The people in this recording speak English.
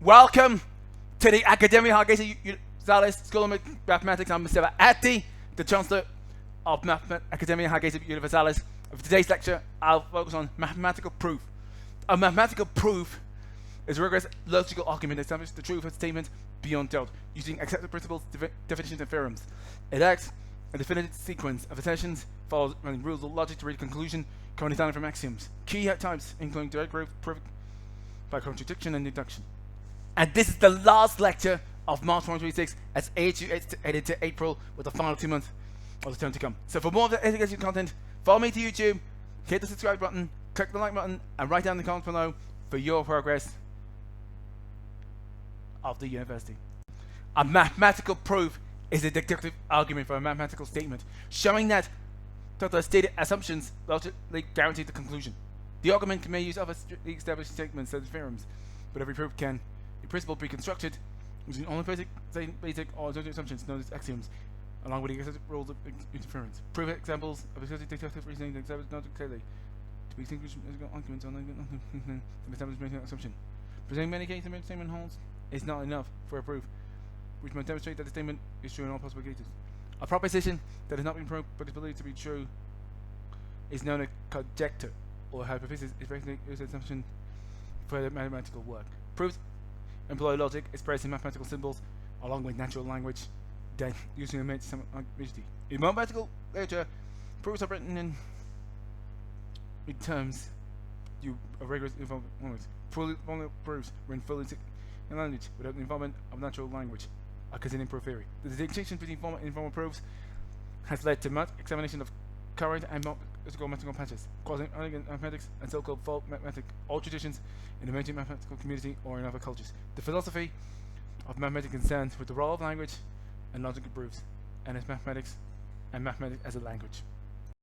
Welcome to the Academia Hargeisa Universalis School of Mathematics. I'm Mustafa Aw-Abdi, the Chancellor of Academia Hargeisa Universalis. For today's lecture, I'll focus on mathematical proof. A mathematical proof is a rigorous logical argument that establishes the truth of a statement beyond doubt, using accepted principles, definitions, and theorems. It acts a definite sequence of assertions, follows rules of logic to reach a conclusion, commonly found from axioms. Key types including direct proof, proof by contradiction, and deduction. And this is the last lecture of March 2026 as AHU headed to April with the final 2 months of the term to come. So for more of the education content, follow me to YouTube, hit the subscribe button, click the like button, and write down in the comments below for your progress of the university. A mathematical proof is a deductive argument for a mathematical statement, showing that the stated assumptions logically guarantee the conclusion. The argument may use other established statements such as theorems, but every proof can, in principle, be constructed using only basic or associated assumptions known as axioms, along with the accepted rules of inference. Proof examples of associated deductive reasoning that establish not clearly to be distinguished as arguments on the established making an assumption. Presenting many cases where the statement holds is not enough for a proof, which might demonstrate that the statement is true in all possible cases. A proposition that has not been proved but is believed to be true is known as conjecture, or hypothesis is basically an assumption for the mathematical work. Proofs employ logic expressed in mathematical symbols along with natural language, then using immense simplicity. In mathematical literature, proofs are written in terms of rigorous involvement. Fully proofs written fully in language without the involvement of natural language are considered proof theory. The distinction between formal and informal proofs has led to much examination of current and mathematical patches, causing elegant mathematics and so-called folk mathematics, all traditions in the mainstream mathematical community or in other cultures. The philosophy of mathematics concerns with the role of language and logical proofs, and its mathematics as a language.